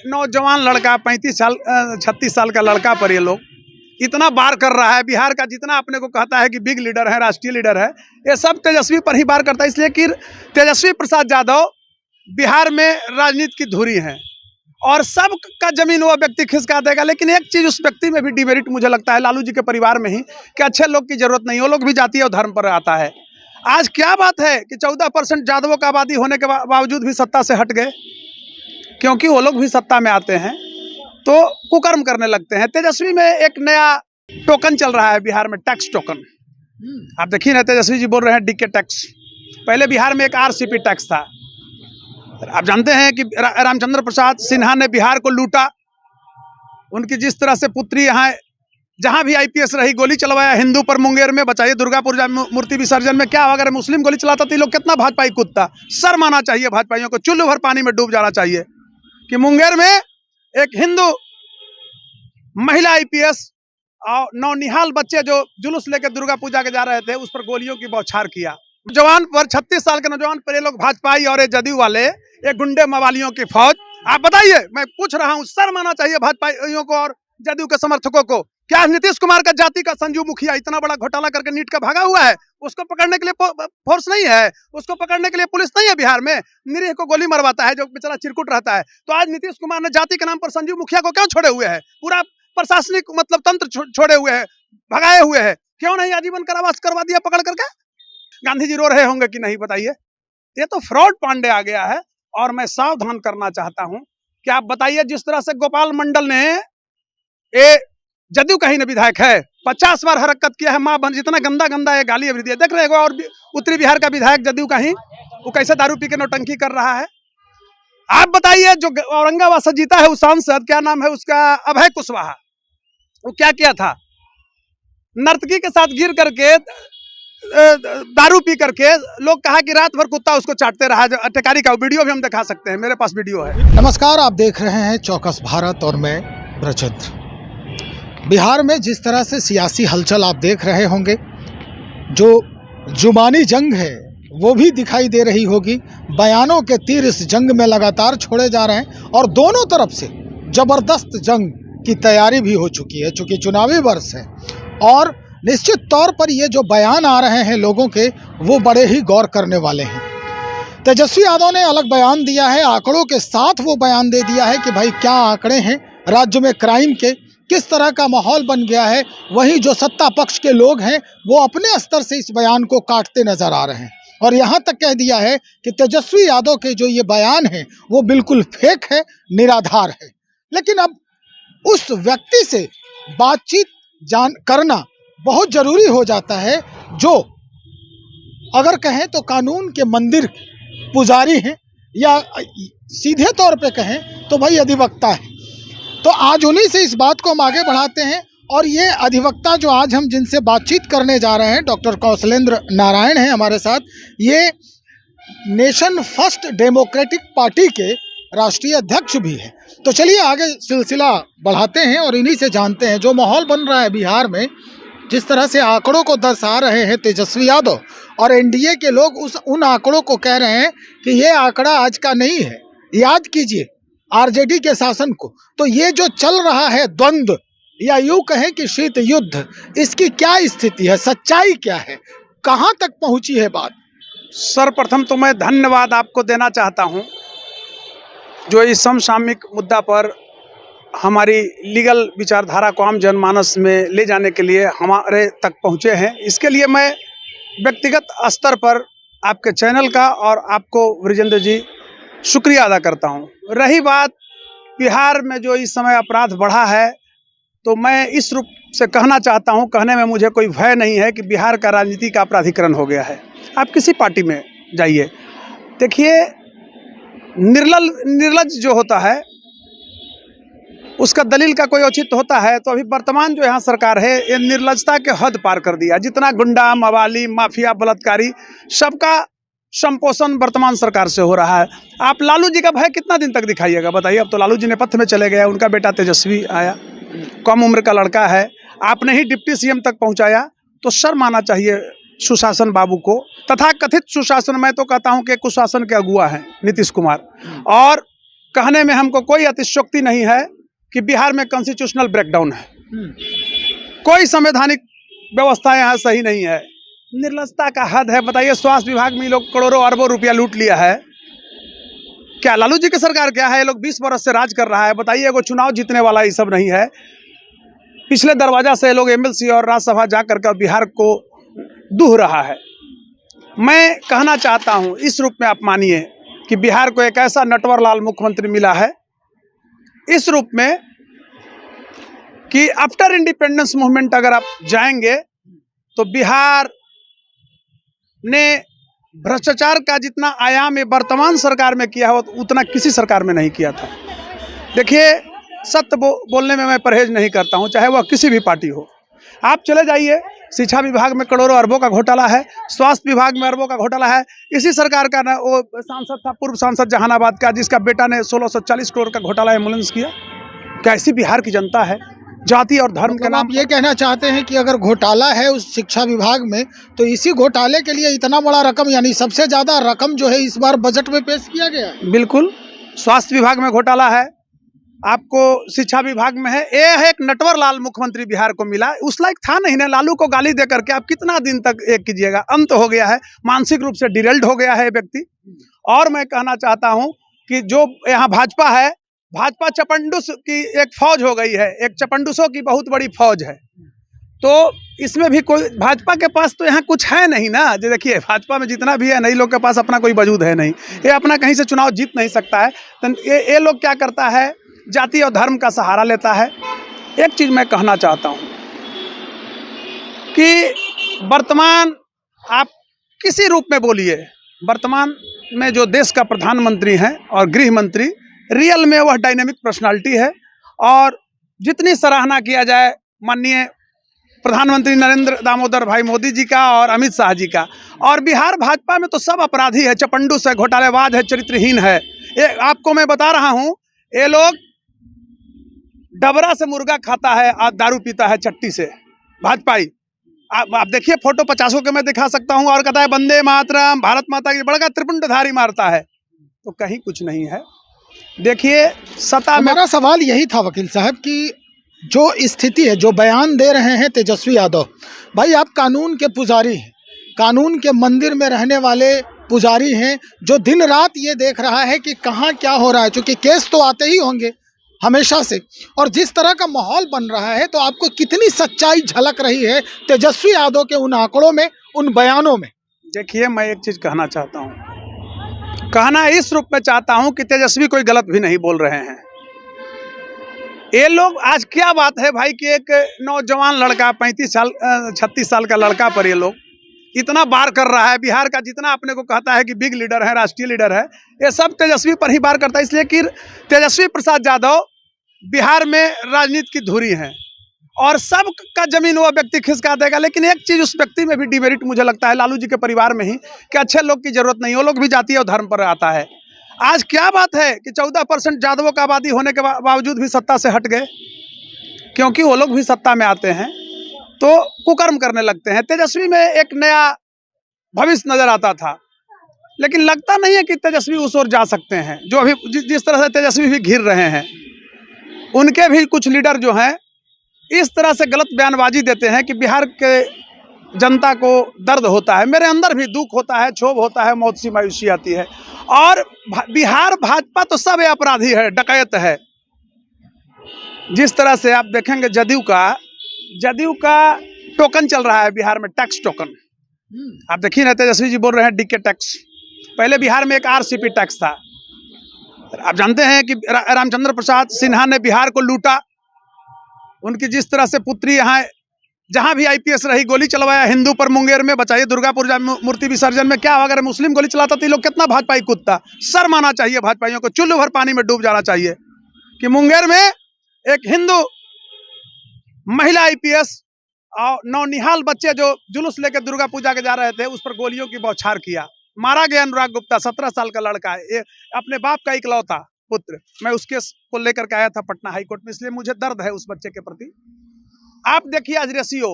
नौजवान लड़का 35 साल 36 साल का लड़का पर ये लोग इतना बार कर रहा है। बिहार का जितना अपने को कहता है कि बिग लीडर है, राष्ट्रीय लीडर है, ये सब तेजस्वी पर ही बार करता है। इसलिए कि तेजस्वी प्रसाद यादव बिहार में राजनीति की धुरी है और सब का जमीन वो व्यक्ति खिसका देगा। लेकिन एक चीज़ उस व्यक्ति में भी डिमेरिट मुझे लगता है, लालू जी के परिवार में ही, कि अच्छे लोग की जरूरत नहीं, वो लोग भी जातीय और धर्म पर आता है। आज क्या बात है कि 14% यादवों का आबादी होने के बावजूद भी सत्ता से हट गए, क्योंकि वो लोग भी सत्ता में आते हैं तो कुकर्म करने लगते हैं। तेजस्वी में एक नया टोकन चल रहा है बिहार में, टैक्स टोकन। आप देखिए ना, तेजस्वी जी बोल रहे हैं डीके टैक्स। पहले बिहार में एक आरसीपी टैक्स था। आप जानते हैं कि रामचंद्र प्रसाद सिन्हा ने बिहार को लूटा। उनकी जिस तरह से पुत्री यहाँ जहाँ भी आईपीएस रही, गोली चलवाया हिंदू पर। मुंगेर में बचाइए, दुर्गापुर मूर्ति विसर्जन में क्या, अगर मुस्लिम गोली चलाता तो ये लोग कितना भाजपाई कूदता। शर्म आना चाहिए भाजपाइयों को, चुल्लू भर पानी में डूब जाना चाहिए कि मुंगेर में एक हिंदू महिला आईपीएस और नौनिहाल बच्चे जो जुलूस लेकर दुर्गा पूजा के जा रहे थे, उस पर गोलियों की बौछार किया। जवान पर 36 साल के नौजवान पर ये लोग भाजपाई और ये जदयू वाले, ये गुंडे मवालियों की फौज। आप बताइए, मैं पूछ रहा हूँ, शर्म आना चाहिए भाजपाइयों को और जदयू के समर्थकों को। क्या नीतीश कुमार का जाति का संजू मुखिया इतना बड़ा घोटाला करके नीट का भागा हुआ है? उसको पकड़ने के लिए फोर्स नहीं है, उसको पकड़ने के लिए पुलिस नहीं है बिहार में। निरीह को गोली मरवाता है जो बेचारा चिरकुट रहता है। तो आज नीतीश कुमार ने जाति के नाम पर संजू मुखिया को क्यों छोड़े हुए है? पूरा प्रशासनिक मतलब तंत्र छोड़े हुए है, भगाए हुए है। क्यों नहीं आजीवन कारावास करवा दिया पकड़ करके? गांधी जी रो रहे होंगे कि नहीं, बताइए। ये तो फ्रॉड पांडे आ गया है और मैं सावधान करना चाहता हूं कि आप बताइए, जिस तरह से गोपाल मंडल ने, ये जदयू का ही न विधायक है, 50 बार हरकत किया है, माँ बहन जितना गंदा गंदा ये गाली अभी दिया। देख रहे हो, और उत्तरी बिहार का विधायक जदयू का ही, वो कैसे दारू पी के नौटंकी कर रहा है। आप बताइए, जो औरंगाबाद से जीता है वो सांसद, क्या नाम है उसका, अभय कुशवाहा, वो क्या किया था? नर्तकी के साथ गिर करके, दारू पी करके, लोग कहा कि रात भर कुत्ता उसको चाटते रहा। टेकारी का वीडियो भी हम दिखा सकते हैं, मेरे पास वीडियो है। नमस्कार, आप देख रहे हैं चौकस भारत और मैं ब्रजचंद्र। बिहार में जिस तरह से सियासी हलचल आप देख रहे होंगे, जो जुबानी जंग है वो भी दिखाई दे रही होगी। बयानों के तीर इस जंग में लगातार छोड़े जा रहे हैं और दोनों तरफ से ज़बरदस्त जंग की तैयारी भी हो चुकी है, चूँकि चुनावी वर्ष है। और निश्चित तौर पर ये जो बयान आ रहे हैं लोगों के, वो बड़े ही गौर करने वाले हैं। तेजस्वी यादव ने अलग बयान दिया है, आंकड़ों के साथ वो बयान दे दिया है कि भाई क्या आंकड़े हैं राज्य में क्राइम के, किस तरह का माहौल बन गया है। वहीं जो सत्ता पक्ष के लोग हैं वो अपने स्तर से इस बयान को काटते नजर आ रहे हैं और यहाँ तक कह दिया है कि तेजस्वी यादव के जो ये बयान है वो बिल्कुल फेक है, निराधार है। लेकिन अब उस व्यक्ति से बातचीत करना बहुत ज़रूरी हो जाता है जो, अगर कहें तो कानून के मंदिर पुजारी हैं, या सीधे तौर पे कहें तो भाई अधिवक्ता है। तो आज उन्हीं से इस बात को हम आगे बढ़ाते हैं। और ये अधिवक्ता जो आज हम जिनसे बातचीत करने जा रहे हैं, डॉक्टर कौशलेंद्र नारायण हैं हमारे साथ। ये नेशन फर्स्ट डेमोक्रेटिक पार्टी के राष्ट्रीय अध्यक्ष भी हैं। तो चलिए आगे सिलसिला बढ़ाते हैं और इन्हीं से जानते हैं जो माहौल बन रहा है बिहार में, जिस तरह से आंकड़ों को दर्शा रहे हैं तेजस्वी यादव, और एनडीए के लोग उन आंकड़ों को कह रहे हैं कि ये आंकड़ा आज का नहीं है, याद कीजिए आरजेडी के शासन को। तो ये जो चल रहा है द्वंद्व, या यूं कहें कि शीत युद्ध, इसकी क्या स्थिति है, सच्चाई क्या है, कहां तक पहुंची है बात? सर्वप्रथम तो मैं धन्यवाद आपको देना चाहता हूं, जो इस समसामयिक मुद्दा पर हमारी लीगल विचारधारा को आम जनमानस में ले जाने के लिए हमारे तक पहुंचे हैं। इसके लिए मैं व्यक्तिगत स्तर पर आपके चैनल का और आपको वृजेंद्र जी शुक्रिया अदा करता हूं। रही बात बिहार में जो इस समय अपराध बढ़ा है, तो मैं इस रूप से कहना चाहता हूं, कहने में मुझे कोई भय नहीं है कि बिहार का राजनीति का अपराधीकरण हो गया है। आप किसी पार्टी में जाइए, देखिए निर्लज जो होता है उसका दलील का कोई औचित्य होता है। तो अभी वर्तमान जो यहाँ सरकार है, ये निर्लजता के हद पार कर दिया। जितना गुंडा, मवाली, माफिया, बलात्कारी, सबका संपोषण वर्तमान सरकार से हो रहा है। आप लालू जी का भय कितना दिन तक दिखाइएगा, बताइए। अब तो लालू जी नेपथ्य में चले गए, उनका बेटा तेजस्वी आया, कम उम्र का लड़का है, आपने ही डिप्टी सीएम तक पहुंचाया। तो शर्म आना चाहिए सुशासन बाबू को। तथा कथित सुशासन, मैं तो कहता हूं कि कुशासन के अगुआ हैं नीतीश कुमार। और कहने में हमको कोई अतिशयोक्ति नहीं है कि बिहार में कॉन्स्टिट्यूशनल ब्रेकडाउन है, कोई संवैधानिक व्यवस्था यहाँ सही नहीं है। निर्लजता का हद है। बताइए, स्वास्थ्य विभाग में लोग करोड़ों अरबों रुपया लूट लिया है। क्या लालू जी की सरकार क्या है? ये लोग 20 बरस से राज कर रहा है। बताइए, वो चुनाव जीतने वाला ये सब नहीं है। पिछले दरवाजा से लोग एमएलसी और राज्यसभा जाकर के बिहार को दूह रहा है। मैं कहना चाहता हूं, इस रूप में आप मानिए कि बिहार को एक ऐसा नटवरलाल मुख्यमंत्री मिला है, इस रूप में कि आफ्टर इंडिपेंडेंस मूवमेंट अगर आप जाएंगे तो बिहार ने भ्रष्टाचार का जितना आयाम ये वर्तमान सरकार में किया हो उतना किसी सरकार में नहीं किया था। देखिए, सत्य बोलने में मैं परहेज नहीं करता हूं, चाहे वह किसी भी पार्टी हो। आप चले जाइए, शिक्षा विभाग में करोड़ों अरबों का घोटाला है, स्वास्थ्य विभाग में अरबों का घोटाला है। इसी सरकार का ना वो सांसद था, पूर्व सांसद जहानाबाद का, जिसका बेटा ने 1640 करोड़ का घोटाला एम्बुलेंस किया। कैसी बिहार की जनता है? जाति और धर्म के नाम। आप ये कहना चाहते हैं कि अगर घोटाला है उस शिक्षा विभाग में, तो इसी घोटाले के लिए इतना बड़ा रकम, यानी सबसे ज्यादा रकम जो है इस बार बजट में पेश किया गया है? बिल्कुल, स्वास्थ्य विभाग में घोटाला है, आपको शिक्षा विभाग में है। ये है एक नटवरलाल मुख्यमंत्री बिहार को मिला, उस लायक था नहीं ना। लालू को गाली दे करके आप कितना दिन तक एक कीजिएगा? अंत हो गया है, मानसिक रूप से डिरेल्ड हो गया है व्यक्ति। और मैं कहना चाहता हूं कि जो यहाँ भाजपा है, भाजपा चपंडुस की एक फौज हो गई है, एक चपंडुसों की बहुत बड़ी फौज है। तो इसमें भी कोई, भाजपा के पास तो यहाँ कुछ है नहीं ना। जो देखिए, भाजपा में जितना भी है, नई लोग के पास अपना कोई वजूद है नहीं, ये अपना कहीं से चुनाव जीत नहीं सकता है। तो ये लोग क्या करता है, जाति और धर्म का सहारा लेता है। एक चीज मैं कहना चाहता हूं कि वर्तमान आप किसी रूप में बोलिए, वर्तमान में जो देश का प्रधानमंत्री हैं और गृह मंत्री, रियल में वह डायनेमिक पर्सनालिटी है। और जितनी सराहना किया जाए माननीय प्रधानमंत्री नरेंद्र दामोदर भाई मोदी जी का और अमित शाह जी का, और बिहार भाजपा में तो सब अपराधी है, चपंडुस है, घोटालेबाज है, चरित्रहीन है। ये आपको मैं बता रहा हूं, ये लोग डबरा से मुर्गा खाता है और दारू पीता है चट्टी से, भाजपाई। आप देखिए, फोटो 50 के मैं दिखा सकता हूं, और कहता है वंदे मातरम, भारत माता की, बड़का त्रिपुंडधारी मारता है। तो कहीं कुछ नहीं है। देखिए, सत्ता में, मेरा सवाल यही था वकील साहब कि जो स्थिति है, जो बयान दे रहे हैं तेजस्वी यादव भाई, आप कानून के पुजारी हैं, कानून के मंदिर में रहने वाले पुजारी हैं, जो दिन रात ये देख रहा है कि कहाँ क्या हो रहा है, क्योंकि केस तो आते ही होंगे हमेशा से, और जिस तरह का माहौल बन रहा है, तो आपको कितनी सच्चाई झलक रही है तेजस्वी यादव के उन आंकड़ों में, उन बयानों में? देखिए, मैं एक चीज कहना चाहता हूँ, कहना इस रूप में चाहता हूँ कि तेजस्वी कोई गलत भी नहीं बोल रहे हैं। ये लोग, आज क्या बात है भाई कि एक नौजवान लड़का, 36 साल का लड़का पर ये लोग इतना बार कर रहा है। बिहार का जितना अपने को कहता है कि बिग लीडर है, राष्ट्रीय लीडर है, ये सब तेजस्वी पर ही बार करता है। इसलिए कि तेजस्वी प्रसाद यादव बिहार में राजनीति की धुरी है, और सब का जमीन वो व्यक्ति खिसका देगा। लेकिन एक चीज उस व्यक्ति में भी डिमेरिट मुझे लगता है, लालू जी के परिवार में ही, कि अच्छे लोग की जरूरत नहीं, वो लोग भी जातीय और धर्म पर आता है। आज क्या बात है कि 14% यादवों का आबादी होने के बावजूद भी सत्ता से हट गए, क्योंकि वो लोग भी सत्ता में आते हैं तो कुकर्म करने लगते हैं। तेजस्वी में एक नया भविष्य नजर आता था, लेकिन लगता नहीं है कि तेजस्वी उस ओर जा सकते हैं। जो अभी जिस तरह से तेजस्वी भी घिर रहे हैं, उनके भी कुछ लीडर जो हैं इस तरह से गलत बयानबाजी देते हैं कि बिहार के जनता को दर्द होता है। मेरे अंदर भी दुख होता है, क्षोभ होता है, मौत सी मायूसी आती है। और बिहार भाजपा तो सब अपराधी है, डकैत है। जिस तरह से आप देखेंगे, जदयू का टोकन चल रहा है बिहार में, टैक्स टोकन। आप देखिए ना, तेजस्वी जी बोल रहे हैं डीके टैक्स। पहले बिहार में एक आरसीपी टैक्स था। आप जानते हैं कि रामचंद्र प्रसाद सिन्हा ने बिहार को लूटा। उनकी जिस तरह से पुत्री यहाँ जहाँ भी आईपीएस रही, गोली चलवाया हिंदू पर, मुंगेर में बचाइए, दुर्गापुर मूर्ति विसर्जन में क्या, अगर मुस्लिम गोली चलाता तो लोग कितना भाजपाई कूदता। शर्म आना चाहिए भाजपाइयों को, चुल्लू भर पानी में डूब जाना चाहिए कि मुंगेर में एक हिंदू महिला आईपीएस और नौनिहाल बच्चे जो जुलूस लेकर दुर्गा पूजा के जा रहे थे, उस पर गोलियों की बौछार किया, मारा गया। अनुराग गुप्ता 17 साल का लड़का है, ये अपने बाप का इकलौता पुत्र। मैं उस केस को लेकर के आया था पटना हाईकोर्ट में, इसलिए मुझे दर्द है उस बच्चे के प्रति। आप देखिए आज रेशियो,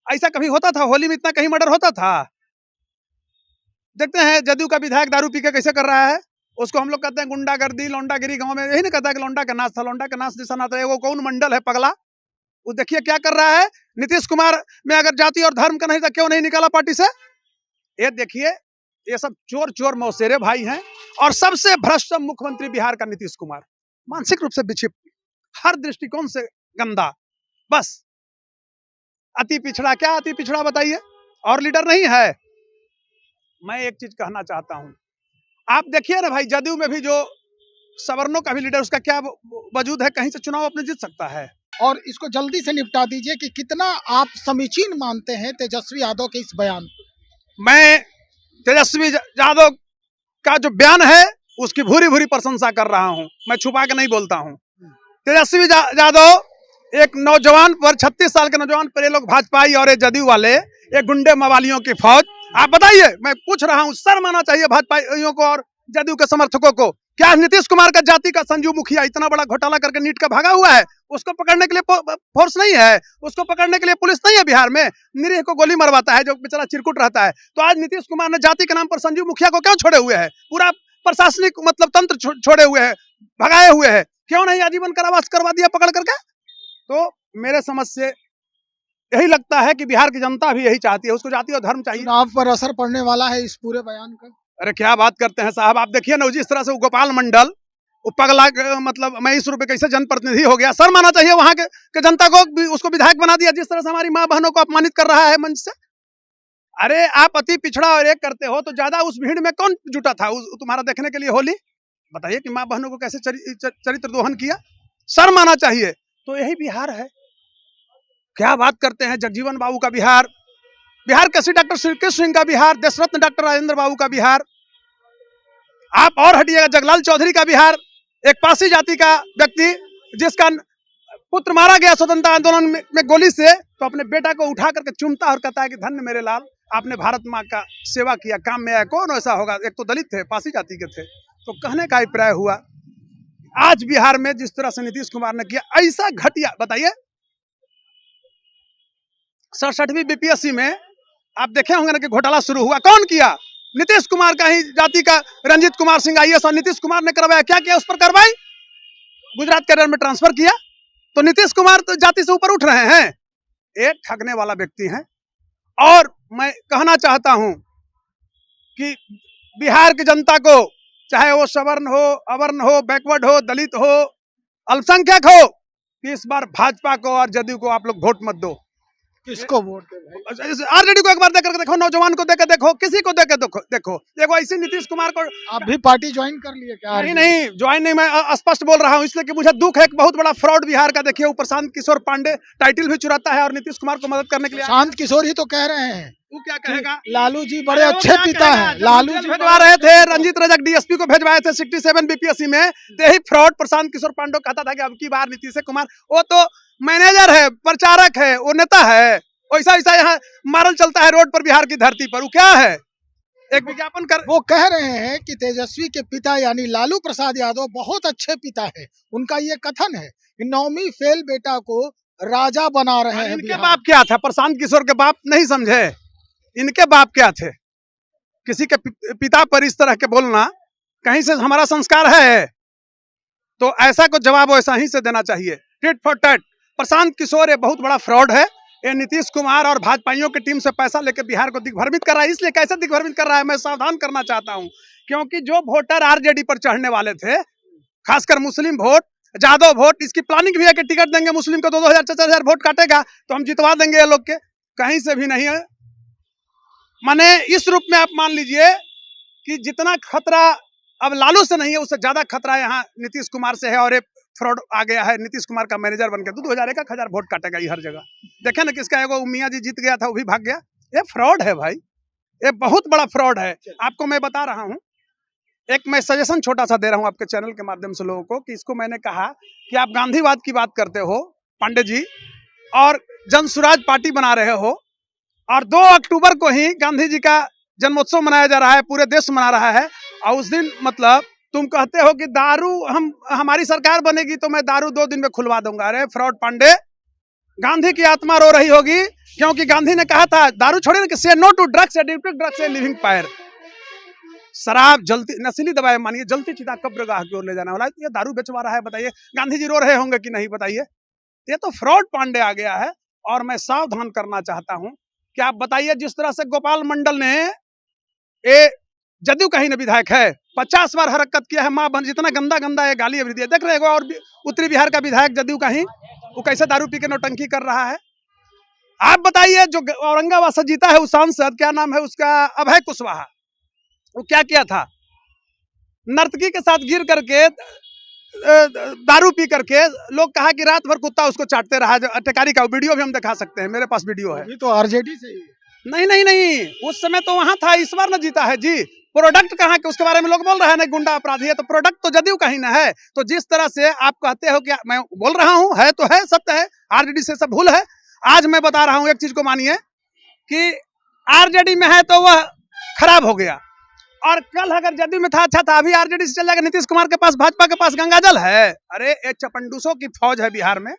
ऐसा कभी होता था? होली में इतना कहीं मर्डर होता था? देखते हैं जदयू का विधायक दारू पी के कैसे कर रहा है, उसको हम लोग कहते हैं गुंडागर्दी, लौंडागिरी। गांव में यही नहीं कहता कि लौंडा का नाच था, लौंडा का नाच निशाना था। वो कौन मंडल है पगला, वो देखिए क्या कर रहा है। नीतीश कुमार में अगर जाति और धर्म का नहीं था, क्यों नहीं निकाला पार्टी से। ये देखिए, ये सब चोर चोर मौसेरे भाई हैं। और सबसे भ्रष्ट मुख्यमंत्री बिहार का नीतीश कुमार, मानसिक रूप से विक्षिप्त, हर दृष्टिकोण से गंदा, बस अति पिछड़ा। क्या अति पिछड़ा बताइए, और लीडर नहीं है। मैं एक चीज कहना चाहता हूं, आप देखिए ना भाई, जदयू में भी जो सवर्णों का भी लीडर, उसका क्या वजूद है, कहीं से चुनाव अपने जीत सकता है। और इसको जल्दी से निपटा दीजिए कि कितना आप समीचीन मानते हैं तेजस्वी यादव के इस बयान को। मैं तेजस्वी यादव का जो बयान है उसकी भूरी भूरी प्रशंसा कर रहा हूं, मैं छुपा के नहीं बोलता हूं। तेजस्वी यादव एक नौजवान पर, 36 साल के नौजवान पर ये लोग भाजपाई और ये जदयू वाले, ये गुंडे मवालियों की फौज। आप बताइए, मैं पूछ रहा हूं, शर्म आना चाहिए भाजपाइयों को और जदयू के समर्थकों को। क्या नीतीश कुमार का जाति का संजू मुखिया इतना बड़ा घोटाला करके नीट का भागा हुआ है, उसको पकड़ने के लिए फोर्स नहीं है, उसको पकड़ने के लिए पुलिस नहीं है बिहार में। निरीह को गोली मरवाता है जो बेचारा चिरकुट रहता है। तो आज नीतीश कुमार ने जाति के नाम पर संजू मुखिया को क्यों छोड़े हुए हैं, पूरा प्रशासनिक मतलब तंत्र छोड़े हुए हैं, भगाए हुए हैं, क्यों नहीं आजीवन कारावास करवा दिया पकड़ करके। तो मेरे समझ से यही लगता है कि बिहार की जनता भी यही चाहती है, उसको जाति और धर्म चाहिए। चुनाव पर असर पड़ने वाला है इस पूरे बयान का। अरे क्या बात करते हैं साहब, आप देखिए ना, जिस तरह से गोपाल मंडल, वो पगला, मतलब मैं इस रूप कैसे जनप्रतिनिधि हो गया। शर्म आना चाहिए वहां के जनता को, उसको विधायक बना दिया। जिस तरह से हमारी माँ बहनों को अपमानित कर रहा है मंच से। अरे आप अति पिछड़ा और एक करते हो तो ज्यादा उस भीड़ में कौन जुटा था तुम्हारा देखने के लिए होली। बताइए कि माँ बहनों को कैसे चरित्र दोहन किया, शर्म आना चाहिए। तो यही बिहार है। क्या बात करते हैं, जगजीवन बाबू का बिहार, बिहार कृषि डॉक्टर श्रीकृष्ण सिंह का बिहार, देशरत्न डॉक्टर राजेंद्र बाबू का बिहार, आप और हटिएगा जगलाल चौधरी का बिहार, एक पासी जाति का व्यक्ति जिसका पुत्र मारा गया स्वतंत्रता आंदोलन में गोली से, तो अपने बेटा को उठा करके चूमता और कहता है कि धन्य मेरे लाल, आपने भारत माँ का सेवा किया, काम में आया। कौन ऐसा होगा, एक तो दलित थे, पासी जाति के थे। तो कहने का अभिप्राय हुआ, आज बिहार में जिस तरह से नीतीश कुमार ने किया, ऐसा घटिया, बताइए 67वीं बीपीएससी में आप देखे होंगे ना कि घोटाला शुरू हुआ, कौन किया, नीतीश कुमार का ही जाति का रंजीत कुमार सिंह आईएएस, और नीतीश कुमार ने करवाया। क्या किया उस पर कार्रवाई, गुजरात कैडर में ट्रांसफर किया। तो नीतीश कुमार तो जाति से ऊपर उठ रहे हैं, एक ठगने वाला व्यक्ति है। और मैं कहना चाहता हूं कि बिहार की जनता को, चाहे वो सवर्ण हो, अवर्ण हो, बैकवर्ड हो, दलित हो, अल्पसंख्यक हो, कि इस बार भाजपा को और जदयू को आप लोग वोट मत दो। किसको वोट दे? आरजेडी को एक बार देकर देखो, नौजवान को देकर देखो, किसी को देकर देखो। देखो ऐसे नीतीश कुमार को। आप भी पार्टी ज्वाइन कर लिए क्या? नहीं ज्वाइन नहीं, मैं स्पष्ट बोल रहा हूं इसलिए कि मुझे दुख है। एक बहुत बड़ा फ्रॉड बिहार का देखिए, वो प्रशांत किशोर पांडे टाइटल भी चुराता है और नीतीश कुमार को मदद करने के लिए। प्रशांत किशोर ही तो कह रहे हैं, वो क्या कहेगा, लालू जी बड़े अच्छे पिता हैं। लालू जी भेजवा रहे थे, रंजीत रजक डीएसपी को भेजवाए थे 67 बीपीएससी में। यही फ्रॉड प्रशांत किशोर पांडे कहता था कि अब की बार नीतीश कुमार, वो तो मैनेजर है, प्रचारक है, वो नेता है। ऐसा ऐसा यहाँ मारल चलता है रोड पर बिहार की धरती पर। वो क्या है, एक विज्ञापन कर, वो कह रहे हैं कि तेजस्वी के पिता यानी लालू प्रसाद यादव बहुत अच्छे पिता है। उनका ये कथन है कि 9वीं फेल बेटा को राजा बना रहे हैं। इनके बाप क्या था, प्रशांत किशोर के बाप नहीं समझे, इनके बाप क्या थे। किसी के पिता पर इस तरह के बोलना, कहीं से हमारा संस्कार है तो ऐसा को जवाब वैसा ही से देना चाहिए, tit for tat. Prashant Kishor ये बहुत बड़ा फ्रॉड है। ये नीतीश कुमार और भाजपाइयों की टीम से पैसा लेकर बिहार को दिग्भ्रमित कर रहा है। इसलिए कैसे दिग्भ्रमित कर रहा है, मैं सावधान करना चाहता हूं। क्योंकि जो वोटर आरजेडी पर चढ़ने वाले थे, खासकर मुस्लिम वोट, जादव वोट, इसकी प्लानिंग भी है कि टिकट देंगे मुस्लिम को, 2-2 हजार 4-4 हजार वोट काटेगा तो हम जितवा देंगे ये लोग के। कहीं से भी नहीं है। माने इस रूप में आप मान लीजिए कि जितना खतरा अब लालू से नहीं है, उससे ज्यादा खतरा यहाँ नीतीश कुमार से है। और एक फ्रॉड आ गया है, नीतीश कुमार का मैनेजर बनकर 2,000-1,000 वोट काटेगा ये हर जगह। देखे ना, किसका एगो मियाँ जी जीत गया था, वो भी भाग गया। ये फ्रॉड है भाई, ये बहुत बड़ा फ्रॉड है। आपको मैं बता रहा हूँ, एक मैं सजेशन छोटा सा दे रहा हूँ आपके चैनल के माध्यम से लोगों को, कि इसको मैंने कहा कि आप गांधीवाद की बात करते हो पांडे जी, और जन सुराज पार्टी बना रहे हो, और 2 अक्टूबर को ही गांधी जी का जन्मोत्सव मनाया जा रहा है, पूरे देश मना रहा है। और उस दिन मतलब तुम कहते हो कि दारू, हमारी सरकार बनेगी तो मैं दारू 2 दिन में खुलवा दूंगा। अरे फ्रॉड पांडे, गांधी की आत्मा रो रही होगी, क्योंकि गांधी ने कहा था दारू छोड़े ना, कि से no to drugs, addicted drugs and living fire. शराब जलती नशीली दवाएं मानिए जलती चिता कब्रगाह की ओर ले जाने वाला है। ये दारू बेचवा रहा है, बताइए गांधी जी रो रहे होंगे कि नहीं बताइए। ये तो फ्रॉड पांडे आ गया है। और मैं सावधान करना चाहता हूं कि आप बताइए, जिस तरह से गोपाल मंडल ने ये जदयू का ही न विधायक है 50 बार हरकत किया है, माँ बहन जितना गंदा गंदा है गाली अभी दिया, देख रहे हो। और उत्तरी बिहार का विधायक जदयू का ही, वो कैसे दारू पी के नौटंकी कर रहा है। आप बताइए, जो औरंगाबाद से जीता है वो सांसद, क्या नाम है उसका, अभय कुशवाहा, वो क्या किया था, नर्तकी के साथ गिर करके दारू पी करके लोग कहा कि रात भर कुत्ता उसको चाटते रहा। टेकारी का वीडियो भी हम दिखा सकते हैं, मेरे पास वीडियो है। अभी तो आरजेडी से ही। नहीं नहीं नहीं, उस समय तो वहां था, इस बार न जीता है जी। प्रोडक्ट कहाँ के उसके बारे में लोग बोल रहे हैं ना, गुंडा अपराधी है, तो प्रोडक्ट तो जदयू का ही ना है। तो जिस तरह से आप कहते हो कि मैं बोल रहा हूं, है तो है, सत्य है, आरजेडी से सब भूल है। आज मैं बता रहा हूं एक चीज को मानिए कि आरजेडी में है तो वह खराब हो गया, और कल अगर जदयू में था अच्छा था, अभी आरजेडी से चल जाएगा। नीतीश कुमार के पास, भाजपा के पास गंगाजल है। अरे एक चपंडूसों की फौज है बिहार में।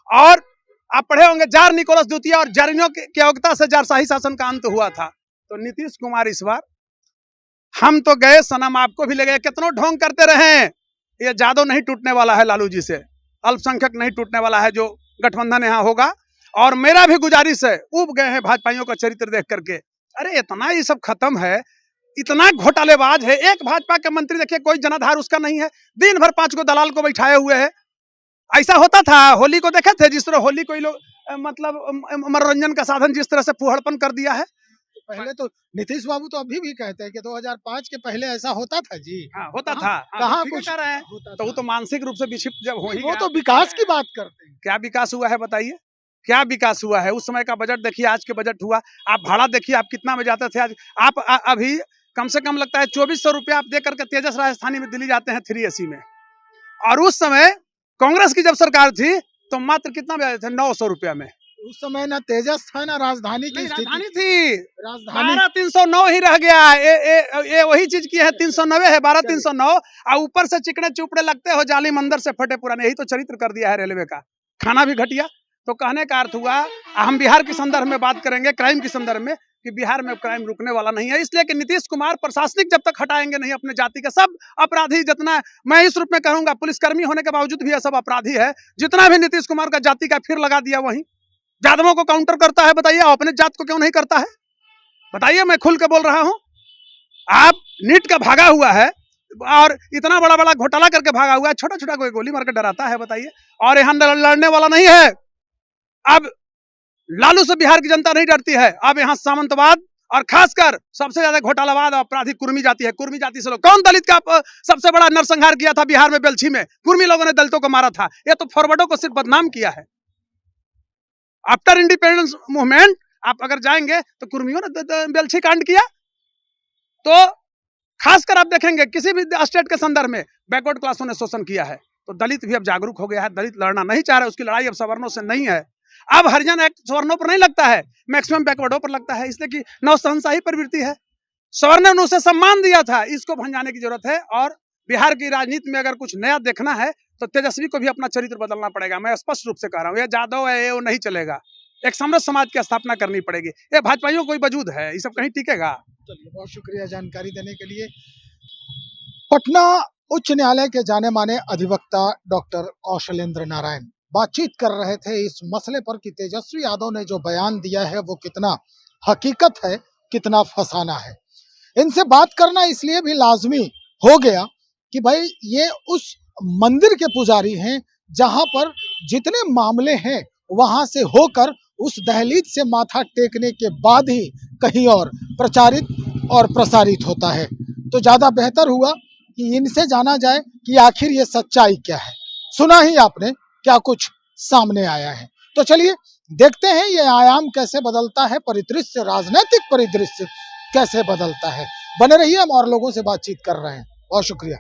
और आप पढ़े होंगे जार निकोलस द्वितीय और जारिनियों की अवज्ञा से जारशाही शासन का अंत हुआ था। तो नीतीश कुमार इस बार, हम तो गए सनम, आपको भी ले गए, कितनों ढोंग करते रहे। ये जादव नहीं टूटने वाला है लालू जी से, अल्पसंख्यक नहीं टूटने वाला है जो गठबंधन यहाँ होगा। और मेरा भी गुजारिश है, उब गए हैं भाजपाइयों का चरित्र देख करके। अरे इतना ये सब खत्म है, इतना घोटालेबाज है। एक भाजपा के मंत्री देखिए, कोई जनाधार उसका नहीं है, दिन भर 5 को दलाल को बैठाए हुए है। ऐसा होता था, होली को देखे थे, जिस तरह होली कोई लोग मतलब मनोरंजन का साधन जिस तरह से फूहड़पन कर दिया है। पहले तो नीतीश बाबू तो अभी भी कहते हैं कि 2005 के पहले ऐसा होता था जी। हाँ होता था, कहाँ कुछ कर रहे हैं, तो वो तो मानसिक रूप से विक्षिप्त जब हो ही वो गया। तो विकास की बात करते हैं। क्या विकास हुआ है बताइए, क्या विकास हुआ है। उस समय का बजट देखिए, आज के बजट हुआ। आप भाड़ा देखिए, आप कितना में जाते थे, आज आप अभी कम से कम लगता है 2400 रुपया आप दे करके तेजस राजस्थानी में दिल्ली जाते हैं 3 AC में। और उस समय कांग्रेस की जब सरकार थी तो मात्र कितना में जाते थे, 900 रुपया में। उस समय ना तेजस था ना राजधानी की राजधानी स्थिति थी, राजधानी 12,309 ही रह गया। ये वही चीज की है, 390 है, 12,309। और ऊपर से चिकने चुपड़े लगते हो, जालिम अंदर से फटे पुराने। यही तो चरित्र कर दिया है रेलवे का, खाना भी घटिया। तो कहने का अर्थ हुआ, हम बिहार के संदर्भ में बात करेंगे, क्राइम के संदर्भ में, कि बिहार में क्राइम रुकने वाला नहीं है। इसलिए कि नीतीश कुमार प्रशासनिक जब तक हटाएंगे नहीं अपने जाति के सब अपराधी, जितना मैं इस रूप में कहूंगा, पुलिसकर्मी होने के बावजूद भी यह सब अपराधी है। जितना भी नीतीश कुमार का जाति का फिर लगा दिया, वहीं यादवों को काउंटर करता है। बताइए अपने जात को क्यों नहीं करता है, बताइए। मैं खुल के बोल रहा हूं, आप नीट का भागा हुआ है और इतना बड़ा बड़ा घोटाला करके भागा हुआ है, छोटा छोटा कोई गोली मार के डराता है, बताइए। और यहाँ लड़ने वाला नहीं है। अब लालू से बिहार की जनता नहीं डरती है। अब यहाँ सामंतवाद और खासकर सबसे ज्यादा घोटालाबाद और अपराधी कुर्मी जाति है। कुर्मी जाति से लोग, कौन दलित का सबसे बड़ा नरसंहार किया था बिहार में, बेलछी में कुर्मी लोगों ने दलितों को मारा था। ये तो फॉरवर्डों को सिर्फ बदनाम किया है। आफ्टर इंडिपेंडेंस मूवमेंट आप अगर जाएंगे तो कुर्मियों ने बेलछी कांड किया। तो खासकर आप देखेंगे किसी भी स्टेट के संदर्भ में बैकवर्ड क्लासों ने शोषण किया है। तो दलित भी अब जागरूक हो गया है, दलित लड़ना नहीं चाह रहा है, उसकी लड़ाई अब सवर्णों से नहीं है। अब हरिजन एक्ट सवर्णों पर नहीं लगता है, मैक्सिमम बैकवर्डों पर लगता है, इसलिए कि नवसहनशाही प्रवृत्ति है। सवर्णों ने उसे सम्मान दिया था, इसको भंजाने की जरूरत है। और बिहार की राजनीति में अगर कुछ नया देखना है तो तेजस्वी को भी अपना चरित्र बदलना पड़ेगा। मैं स्पष्ट रूप से कह रहा हूँ, ये जादव है, ये वो नहीं चलेगा। एक समृद्ध समाज की स्थापना करनी पड़ेगी। ये भाजपाइयों कोई वजूद है, ये सब कहीं टिकेगा। चलिए, बहुत शुक्रिया जानकारी देने के लिए। पटना उच्च न्यायालय के जाने माने अधिवक्ता डॉक्टर कौशलेंद्र नारायण बातचीत कर रहे थे इस मसले पर कि तेजस्वी यादव ने जो बयान दिया है वो कितना हकीकत है, कितना फसाना है। इनसे बात करना इसलिए भी लाजमी हो गया कि भाई ये उस मंदिर के पुजारी हैं जहां पर जितने मामले हैं वहां से होकर उस दहलीज से माथा टेकने के बाद ही कहीं और प्रचारित और प्रसारित होता है। तो ज्यादा बेहतर हुआ कि इनसे जाना जाए कि आखिर ये सच्चाई क्या है। सुना ही आपने क्या कुछ सामने आया है। तो चलिए देखते हैं ये आयाम कैसे बदलता है, परिदृश्य, राजनीतिक परिदृश्य कैसे बदलता है। बने रहिए, हम और लोगों से बातचीत कर रहे हैं। बहुत शुक्रिया।